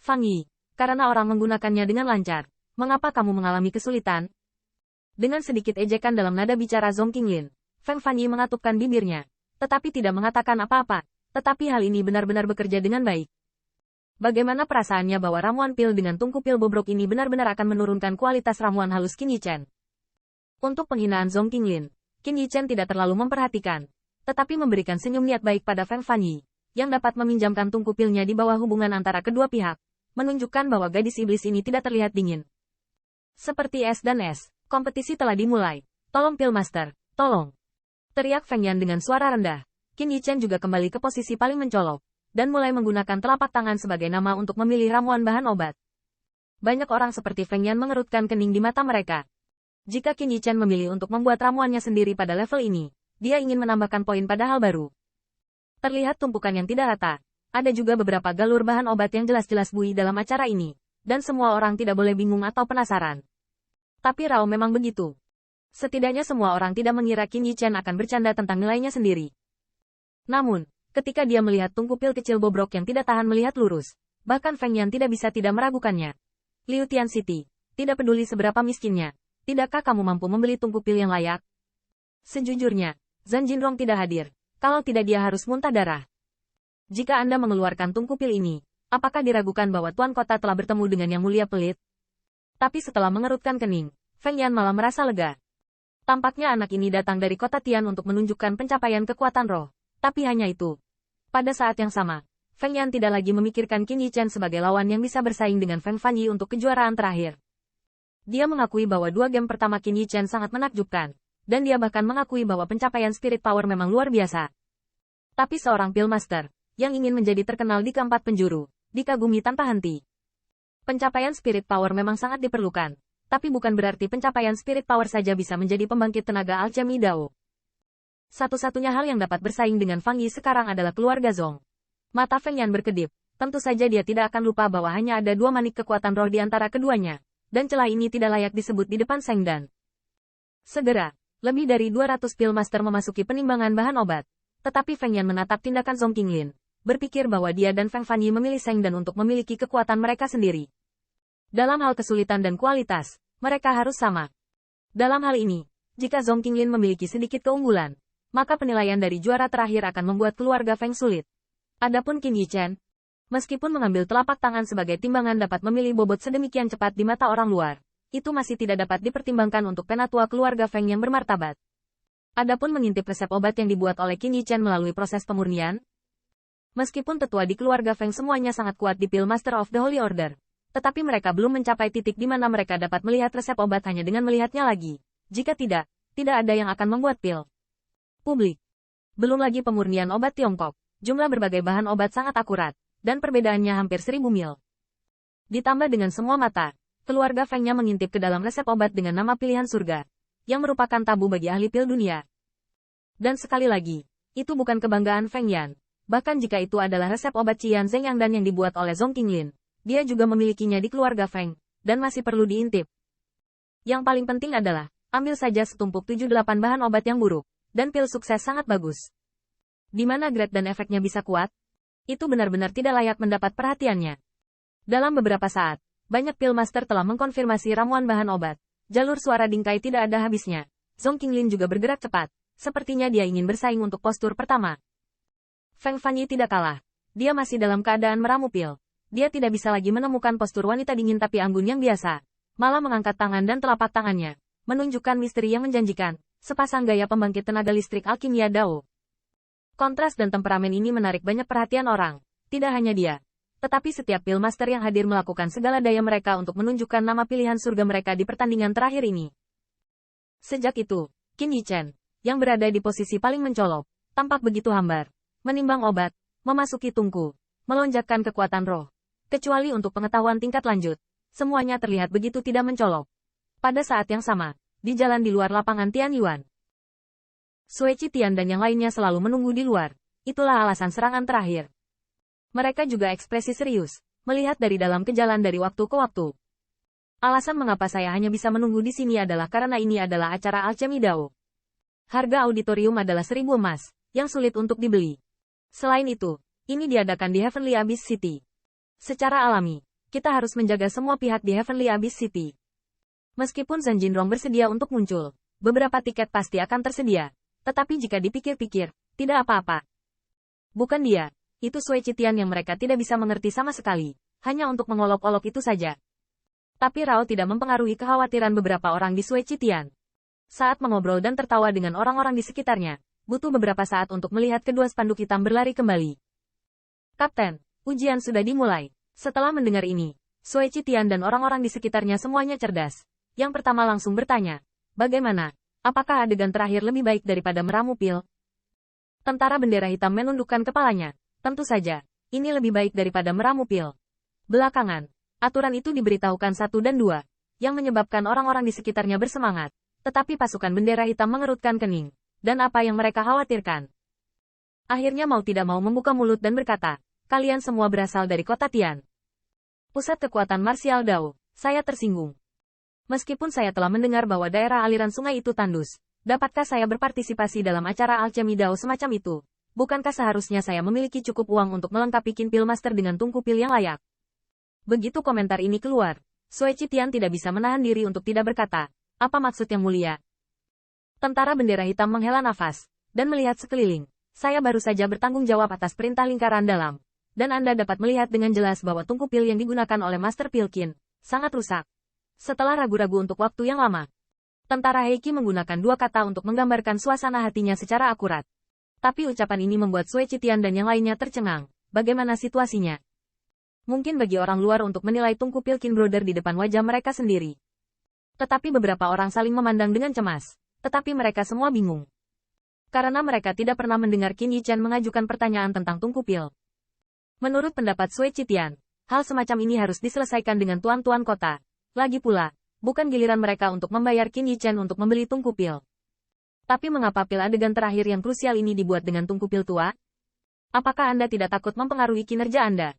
Fang Yi, karena orang menggunakannya dengan lancar, mengapa kamu mengalami kesulitan? Dengan sedikit ejekan dalam nada bicara Zhong Qinglin, Feng Fanyi mengatupkan bibirnya, tetapi tidak mengatakan apa-apa, tetapi hal ini benar-benar bekerja dengan baik. Bagaimana perasaannya bahwa ramuan pil dengan tungku pil bobrok ini benar-benar akan menurunkan kualitas ramuan halus Qin Yichen? Untuk penghinaan Zhong Qinglin, Qin Yichen tidak terlalu memperhatikan, tetapi memberikan senyum niat baik pada Feng Fanyi, yang dapat meminjamkan tungku pilnya di bawah hubungan antara kedua pihak, menunjukkan bahwa gadis iblis ini tidak terlihat dingin. Seperti es dan es, kompetisi telah dimulai. Tolong Pil Master, tolong. Teriak Feng Yan dengan suara rendah. Qin Yichen juga kembali ke posisi paling mencolok, dan mulai menggunakan telapak tangan sebagai nama untuk memilih ramuan bahan obat. Banyak orang seperti Feng Yan mengerutkan kening di mata mereka. Jika Qin Yichen memilih untuk membuat ramuannya sendiri pada level ini, dia ingin menambahkan poin pada hal baru. Terlihat tumpukan yang tidak rata. Ada juga beberapa galur bahan obat yang jelas-jelas bui dalam acara ini, dan semua orang tidak boleh bingung atau penasaran. Tapi Rao memang begitu. Setidaknya semua orang tidak mengira Qin Yichen akan bercanda tentang nilainya sendiri. Namun, ketika dia melihat tungku pil kecil bobrok yang tidak tahan melihat lurus, bahkan Feng Yan tidak bisa tidak meragukannya. Liu Tian City, tidak peduli seberapa miskinnya, tidakkah kamu mampu membeli tungku pil yang layak? Sejujurnya, Zhan Jinrong tidak hadir, kalau tidak dia harus muntah darah. Jika Anda mengeluarkan tungku pil ini, apakah diragukan bahwa Tuan Kota telah bertemu dengan Yang Mulia Pelit? Tapi setelah mengerutkan kening, Feng Yan malah merasa lega. Tampaknya anak ini datang dari kota Tian untuk menunjukkan pencapaian kekuatan roh. Tapi hanya itu. Pada saat yang sama, Feng Yan tidak lagi memikirkan Qin Yichen sebagai lawan yang bisa bersaing dengan Feng Fanyi untuk kejuaraan terakhir. Dia mengakui bahwa 2 game pertama Qin Yichen sangat menakjubkan, dan dia bahkan mengakui bahwa pencapaian spirit power memang luar biasa. Tapi seorang Pil Master, yang ingin menjadi terkenal di keempat penjuru, dikagumi tanpa henti. Pencapaian spirit power memang sangat diperlukan, tapi bukan berarti pencapaian spirit power saja bisa menjadi pembangkit tenaga alchemy Dao. Satu-satunya hal yang dapat bersaing dengan Fang Yi sekarang adalah keluarga Zhong. Mata Feng Yan berkedip, tentu saja dia tidak akan lupa bahwa hanya ada 2 manik kekuatan roh di antara keduanya, dan celah ini tidak layak disebut di depan Seng Dan. Segera, lebih dari 200 Pil Master memasuki penimbangan bahan obat, tetapi Feng Yan menatap tindakan Zhong Qinglin, berpikir bahwa dia dan Feng Fanyi memilih Seng Dan untuk memiliki kekuatan mereka sendiri. Dalam hal kesulitan dan kualitas, mereka harus sama. Dalam hal ini, jika Zhong Qinglin memiliki sedikit keunggulan, maka penilaian dari juara terakhir akan membuat keluarga Feng sulit. Adapun Qin Yichen, meskipun mengambil telapak tangan sebagai timbangan dapat memilih bobot sedemikian cepat di mata orang luar, itu masih tidak dapat dipertimbangkan untuk penatua keluarga Feng yang bermartabat. Adapun mengintip resep obat yang dibuat oleh Qin Yichen melalui proses pemurnian, meskipun tetua di keluarga Feng semuanya sangat kuat di Pil Master of the Holy Order, tetapi mereka belum mencapai titik di mana mereka dapat melihat resep obat hanya dengan melihatnya lagi. Jika tidak, tidak ada yang akan membuat pil publik. Belum lagi pemurnian obat Tiongkok, jumlah berbagai bahan obat sangat akurat, dan perbedaannya hampir 1000 mil. Ditambah dengan semua mata, keluarga Feng-nya mengintip ke dalam resep obat dengan nama pilihan surga, yang merupakan tabu bagi ahli pil dunia. Dan sekali lagi, itu bukan kebanggaan Feng Yan. Bahkan jika itu adalah resep obat Qian Zeng Yang Dan yang dibuat oleh Zhong Qinglin, dia juga memilikinya di keluarga Feng, dan masih perlu diintip. Yang paling penting adalah, ambil saja setumpuk 7-8 bahan obat yang buruk, dan pil sukses sangat bagus. Di mana grade dan efeknya bisa kuat? Itu benar-benar tidak layak mendapat perhatiannya. Dalam beberapa saat, banyak pil master telah mengkonfirmasi ramuan bahan obat. Jalur suara Dingkai tidak ada habisnya. Zhong Qinglin juga bergerak cepat. Sepertinya dia ingin bersaing untuk postur pertama. Feng Fanyi tidak kalah. Dia masih dalam keadaan meramu pil. Dia tidak bisa lagi menemukan postur wanita dingin tapi anggun yang biasa. Malah mengangkat tangan dan telapak tangannya, menunjukkan misteri yang menjanjikan. Sepasang gaya pembangkit tenaga listrik alkimia Dao. Kontras dan temperamen ini menarik banyak perhatian orang. Tidak hanya dia, tetapi setiap pil master yang hadir melakukan segala daya mereka untuk menunjukkan nama pilihan surga mereka di pertandingan terakhir ini. Sejak itu, Qin Yichen, yang berada di posisi paling mencolok, tampak begitu hambar, menimbang obat, memasuki tungku, melonjakkan kekuatan roh. Kecuali untuk pengetahuan tingkat lanjut, semuanya terlihat begitu tidak mencolok. Pada saat yang sama, di jalan di luar lapangan Tianyuan, Sui Tian dan yang lainnya selalu menunggu di luar. Itulah alasan serangan terakhir. Mereka juga ekspresi serius, melihat dari dalam ke jalan dari waktu ke waktu. Alasan mengapa saya hanya bisa menunggu di sini adalah karena ini adalah acara alchemy Dao. Harga auditorium adalah 1000 emas, yang sulit untuk dibeli. Selain itu, ini diadakan di Heavenly Abyss City. Secara alami, kita harus menjaga semua pihak di Heavenly Abyss City. Meskipun Zhan Jinrong bersedia untuk muncul, beberapa tiket pasti akan tersedia. Tetapi jika dipikir-pikir, tidak apa-apa. Bukan dia, itu Sui Qitian yang mereka tidak bisa mengerti sama sekali, hanya untuk mengolok-olok itu saja. Tapi Rao tidak mempengaruhi kekhawatiran beberapa orang di Sui Qitian. Saat mengobrol dan tertawa dengan orang-orang di sekitarnya, butuh beberapa saat untuk melihat kedua spanduk hitam berlari kembali. Kapten, ujian sudah dimulai. Setelah mendengar ini, Sui Qitian dan orang-orang di sekitarnya semuanya cerdas. Yang pertama langsung bertanya, bagaimana? Apakah adegan terakhir lebih baik daripada meramu pil? Tentara bendera hitam menundukkan kepalanya. Tentu saja, ini lebih baik daripada meramu pil. Belakangan, aturan itu diberitahukan 1 dan 2, yang menyebabkan orang-orang di sekitarnya bersemangat. Tetapi pasukan bendera hitam mengerutkan kening. Dan apa yang mereka khawatirkan? Akhirnya mau tidak mau membuka mulut dan berkata, kalian semua berasal dari kota Tian. Pusat kekuatan marsial Dao, saya tersinggung. Meskipun saya telah mendengar bahwa daerah aliran sungai itu tandus, dapatkah saya berpartisipasi dalam acara alchemy Dao semacam itu? Bukankah seharusnya saya memiliki cukup uang untuk melengkapi Qin Pil Master dengan tungku pil yang layak? Begitu komentar ini keluar, Sui Qitian tidak bisa menahan diri untuk tidak berkata, apa maksud yang mulia? Tentara bendera hitam menghela nafas, dan melihat sekeliling. Saya baru saja bertanggung jawab atas perintah lingkaran dalam. Dan Anda dapat melihat dengan jelas bahwa tungku pil yang digunakan oleh Master Pilkin sangat rusak. Setelah ragu-ragu untuk waktu yang lama, tentara Heiki menggunakan 2 kata untuk menggambarkan suasana hatinya secara akurat. Tapi ucapan ini membuat Sui Qitian dan yang lainnya tercengang. Bagaimana situasinya? Mungkin bagi orang luar untuk menilai tungku Pilkin Brother di depan wajah mereka sendiri. Tetapi beberapa orang saling memandang dengan cemas. Tetapi mereka semua bingung. Karena mereka tidak pernah mendengar Qin Yichen mengajukan pertanyaan tentang tungku pil. Menurut pendapat Sui Qitian, hal semacam ini harus diselesaikan dengan tuan-tuan kota. Lagi pula, bukan giliran mereka untuk membayar Qin Yichen untuk membeli tungku pil. Tapi mengapa pil adegan terakhir yang krusial ini dibuat dengan tungku pil tua? Apakah Anda tidak takut mempengaruhi kinerja Anda?